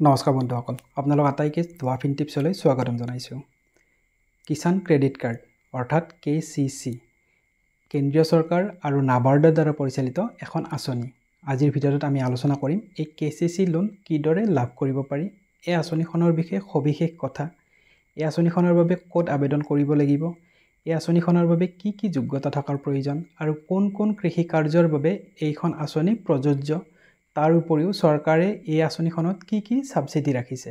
নমস্কাৰ বন্ধুসকল, আপোনালোক আটাইকে ডুৱাফিন টিপছলৈ স্বাগতম জনাইছোঁ। কিষাণ ক্ৰেডিট কাৰ্ড অৰ্থাৎ KCC কেন্দ্ৰীয় চৰকাৰ আৰু নাবাৰ্ডৰ দ্বাৰা পৰিচালিত এখন আঁচনি। আজিৰ ভিডিঅ'টোত আমি আলোচনা কৰিম এই KCC লোন কিদৰে লাভ কৰিব পাৰি, এই আঁচনিখনৰ বিষয়ে সবিশেষ কথা, এই আঁচনিখনৰ বাবে ক'ত আবেদন কৰিব লাগিব, এই আঁচনিখনৰ বাবে কি কি যোগ্যতা থকাৰ প্ৰয়োজন আৰু কোন কোন কৃষি কাৰ্যৰ বাবে এইখন আঁচনি প্ৰযোজ্য। তাৰ উপৰিও চৰকাৰে এই আঁচনিখনত কি কি সাবসিডি ৰাখিছে,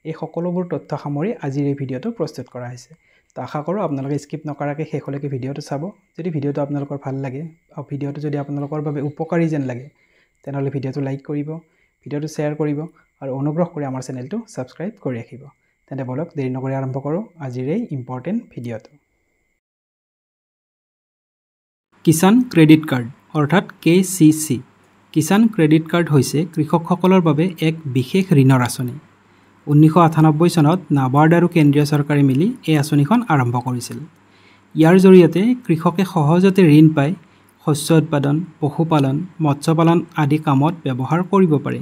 এই সকলোবোৰ তথ্য সামৰি আজিৰ এই ভিডিঅ'টো প্ৰস্তুত কৰা হৈছে। তো আশা কৰোঁ আপোনালোকে স্কিপ নকৰাকৈ শেষলৈকে ভিডিঅ'টো চাব। যদি ভিডিঅ'টো আপোনালোকৰ ভাল লাগে আৰু ভিডিঅ'টো যদি আপোনালোকৰ বাবে উপকাৰী যেন লাগে তেনেহ'লে ভিডিঅ'টো লাইক কৰিব, ভিডিঅ'টো শ্বেয়াৰ কৰিব আৰু অনুগ্ৰহ কৰি আমাৰ চেনেলটো ছাবস্ক্ৰাইব কৰি ৰাখিব। তেন্তে বলক দেৰি নকৰি আৰম্ভ কৰোঁ আজিৰ এই ইম্পৰ্টেণ্ট ভিডিঅ'টো। কিষাণ ক্ৰেডিট কাৰ্ড অৰ্থাৎ KCC কিষাণ ক্ৰেডিট কাৰ্ড হৈছে কৃষকসকলৰ বাবে এক বিশেষ ঋণৰ আঁচনি। 1998 চনত নাবাৰ্ড আৰু কেন্দ্ৰীয় চৰকাৰে মিলি এই আঁচনিখন আৰম্ভ কৰিছিল। ইয়াৰ জৰিয়তে কৃষকে সহজতে ঋণ পাই শস্য উৎপাদন, পশুপালন, মৎস্যপালন আদি কামত ব্যৱহাৰ কৰিব পাৰে।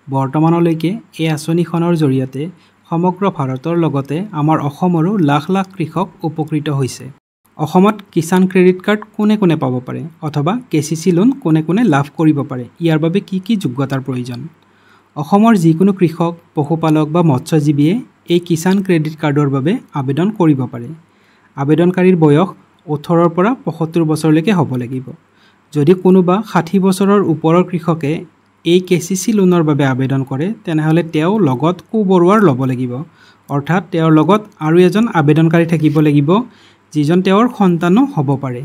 বৰ্তমানলৈকে এই আঁচনিখনৰ জৰিয়তে সমগ্ৰ ভাৰতৰ লগতে আমাৰ অসমৰো লাখ লাখ কৃষক উপকৃত হৈছে। অসমত কিষাণ ক্ৰেডিট কাৰ্ড কোনে কোনে পাব পাৰে অথবা KCC লোন কোনে কোনে লাভ কৰিব পাৰে, ইয়াৰ বাবে কি কি যোগ্যতাৰ প্ৰয়োজন। অসমৰ যিকোনো কৃষক, পশুপালক বা মৎস্যজীৱীয়ে এই কিষাণ ক্ৰেডিট কাৰ্ডৰ বাবে আবেদন কৰিব পাৰে। আবেদনকাৰীৰ বয়স 18ৰ পৰা 75 বছৰলৈকে হ'ব লাগিব। যদি কোনোবা 60 বছৰৰ ওপৰৰ কৃষকে এই KCC লোনৰ বাবে আবেদন কৰে তেনেহ'লে তেওঁ লগত কোবৰুৱাৰ ল'ব লাগিব, অৰ্থাৎ তেওঁৰ লগত আৰু এজন আবেদনকাৰী থাকিব লাগিব যিজন তেওঁৰ সন্তানো হ'ব পাৰে।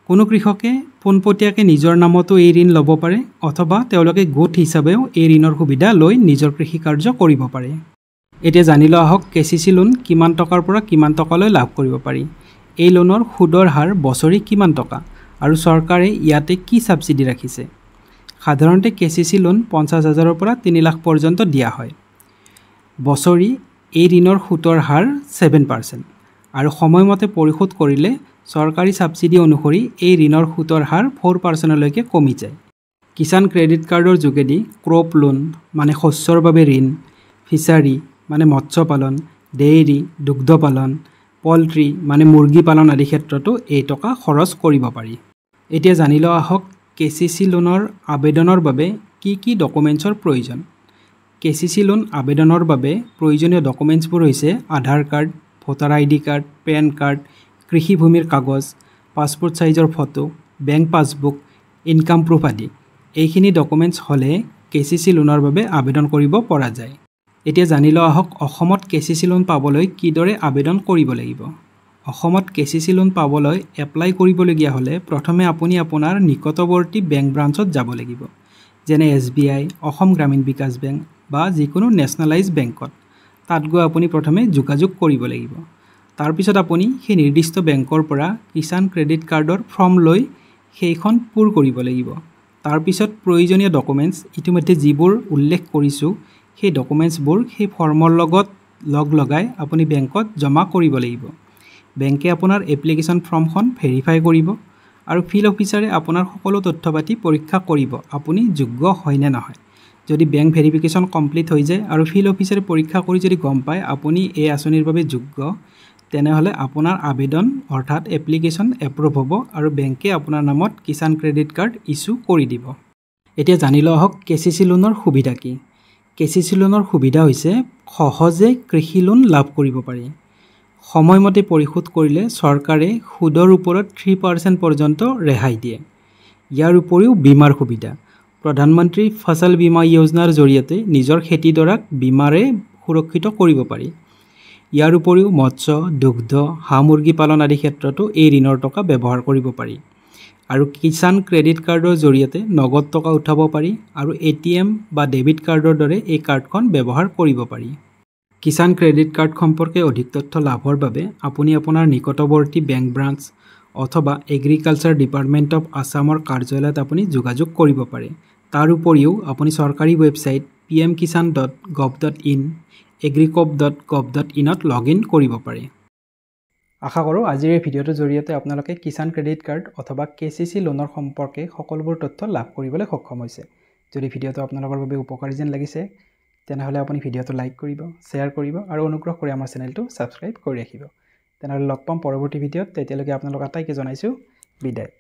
কোনো কৃষকে পোনপটীয়াকৈ নিজৰ নামতো এই ঋণ ল'ব পাৰে অথবা তেওঁলোকে গোট হিচাপেও এই ঋণৰ সুবিধা লৈ নিজৰ কৃষি কাৰ্য কৰিব পাৰে। এতিয়া জানি লোৱা আহক KCC লোন কিমান টকাৰ পৰা কিমান টকালৈ লাভ কৰিব পাৰি। এই লোনৰ সুদৰ হাৰ বছৰি কিমান টকা আৰু চৰকাৰে ইয়াতে কি সাবসিডি ৰাখিছে। সাধাৰণতে KCC লোন 50,000ৰ পৰা 3 লাখ পৰ্যন্ত দিয়া হয়। বছৰি এই ঋণৰ সুতৰ হাৰ 7% আৰু সময়মতে পৰিশোধ কৰিলে চৰকাৰী সাবসিডি অনুসৰি এই ঋণৰ সুতৰ হাৰ 4%লৈকে কমি যায়। কিষাণ ক্ৰেডিট কাৰ্ডৰ যোগেদি ক্ৰপ লোন মানে শস্যৰ বাবে ঋণ, ফিচাৰী মানে মৎস্য পালন, ডেইৰী দুগ্ধ পালন, পল্ট্ৰি মানে মুৰ্গী পালন আদি ক্ষেত্ৰতো এই টকা খৰচ কৰিব পাৰি। এতিয়া জানি লোৱা আহক KCC লোনৰ আবেদনৰ বাবে কি কি ডকুমেণ্টছৰ প্ৰয়োজন। KCC লোন আবেদনৰ বাবে প্ৰয়োজনীয় ডকুমেণ্টছবোৰ হৈছে Aadhaar card, voter ID card, PAN card, কৃষিভূমিৰ কাগজ, পাছপোৰ্ট সাইজৰ photo, bank passbook, income proof আদি। এইখিনি ডকুমেণ্টছ হ'লে KCC লোনৰ বাবে আবেদন কৰিব পৰা যায়। এতিয়া জানি লোৱা আহক অসমত KCC লোন পাবলৈ কিদৰে আবেদন কৰিব লাগিব। অসমত KCC লোন পাবলৈ এপ্লাই কৰিবলগীয়া হ'লে প্ৰথমে আপুনি আপোনাৰ নিকটৱৰ্তী বেংক ব্ৰাঞ্চত যাব লাগিব, যেনে SBI, অসম গ্ৰামীণ বিকাশ বেংক বা যিকোনো নেশ্যনেলাইজ বেংকত। তাত গৈ আপুনি প্ৰথমে যোগাযোগ কৰিব লাগিব। তাৰপিছত আপুনি সেই নিৰ্দিষ্ট বেংকৰ পৰা কিষাণ ক্ৰেডিট কাৰ্ডৰ ফৰ্ম লৈ সেইখন পূৰ কৰিব লাগিব। তাৰপিছত প্ৰয়োজনীয় ডকুমেণ্টছ ইতিমধ্যে যিবোৰ উল্লেখ কৰিছোঁ সেই ডকুমেণ্টছবোৰ সেই ফৰ্মৰ লগত লগাই আপুনি বেংকত জমা কৰিব লাগিব। বেংকে আপোনাৰ এপ্লিকেশ্যন ফৰ্মখন ভেৰিফাই কৰিব আৰু ফিল্ড অফিচাৰে আপোনাৰ সকলো তথ্য পাতি পৰীক্ষা কৰিব আপুনি যোগ্য হয় নে নহয়। যদি বেংক ভেৰিফিকেশ্যন কমপ্লিট হৈ যায় আৰু ফিল্ড অফিচাৰে পৰীক্ষা কৰি যদি গম পায় আপুনি এই আঁচনিৰ বাবে যোগ্য, তেনেহ'লে আপোনাৰ আবেদন অৰ্থাৎ এপ্লিকেশ্যন এপ্ৰুভ হ'ব আৰু বেংকে আপোনাৰ নামত কিষাণ ক্ৰেডিট কাৰ্ড ইছ্যু কৰি দিব। এতিয়া জানি লোৱা আহক KCC লোনৰ সুবিধা কি। KCC লোনৰ সুবিধা হৈছে সহজে কৃষি লোন লাভ কৰিব পাৰি। সময়মতে পৰিশোধ কৰিলে চৰকাৰে সুদৰ ওপৰত 3% পৰ্যন্ত ৰেহাই দিয়ে। ইয়াৰ উপৰিও বীমাৰ সুবিধা। প্ৰধানমন্ত্ৰী ফচল বীমা যোজনাৰ জৰিয়তে নিজৰ খেতিডৰাক বীমাৰে সুৰক্ষিত কৰিব পাৰি। ইয়াৰ উপৰিও মৎস্য, দুগ্ধ, হাঁহ মুৰ্গী পালন আদি ক্ষেত্ৰতো এই ঋণৰ টকা ব্যৱহাৰ কৰিব পাৰি। আৰু কিষাণ ক্ৰেডিট কাৰ্ডৰ জৰিয়তে নগদ টকা উঠাব পাৰি আৰু ATM বা ডেবিট কাৰ্ডৰ দৰে এই কাৰ্ডখন ব্যৱহাৰ কৰিব পাৰি। কিষাণ ক্ৰেডিট কাৰ্ড সম্পৰ্কে অধিক তথ্য লাভৰ বাবে আপুনি আপোনাৰ নিকটৱৰ্তী বেংক ব্ৰাঞ্চ অথবা এগ্ৰিকালচাৰ ডিপাৰ্টমেণ্ট অফ আছামৰ কাৰ্যালয়ত আপুনি যোগাযোগ কৰিব পাৰে। তাৰ উপৰিও আপুনি চৰকাৰী ৱেবছাইট pmkisan.gov.in, agricop.gov.in লগইন কৰিব পাৰে। আশা কৰোঁ আজিৰ এই ভিডিঅ'টোৰ জৰিয়তে আপোনালোকে কিষাণ ক্ৰেডিট কাৰ্ড অথবা KCC লোনৰ সম্পৰ্কে সকলোবোৰ তথ্য লাভ কৰিবলৈ সক্ষম হৈছে। যদি ভিডিঅ'টো আপোনালোকৰ বাবে উপকাৰী যেন লাগিছে তেনেহ'লে আপুনি ভিডিঅ'টো লাইক কৰিব, শ্বেয়াৰ কৰিব আৰু অনুগ্ৰহ কৰি আমাৰ চেনেলটো ছাবস্ক্ৰাইব কৰি ৰাখিব। তেনেহ'লে লগ পাম পৰৱৰ্তী ভিডিঅ'ত। তেতিয়ালৈকে আপোনালোক আটাইকে জনাইছোঁ বিদায়।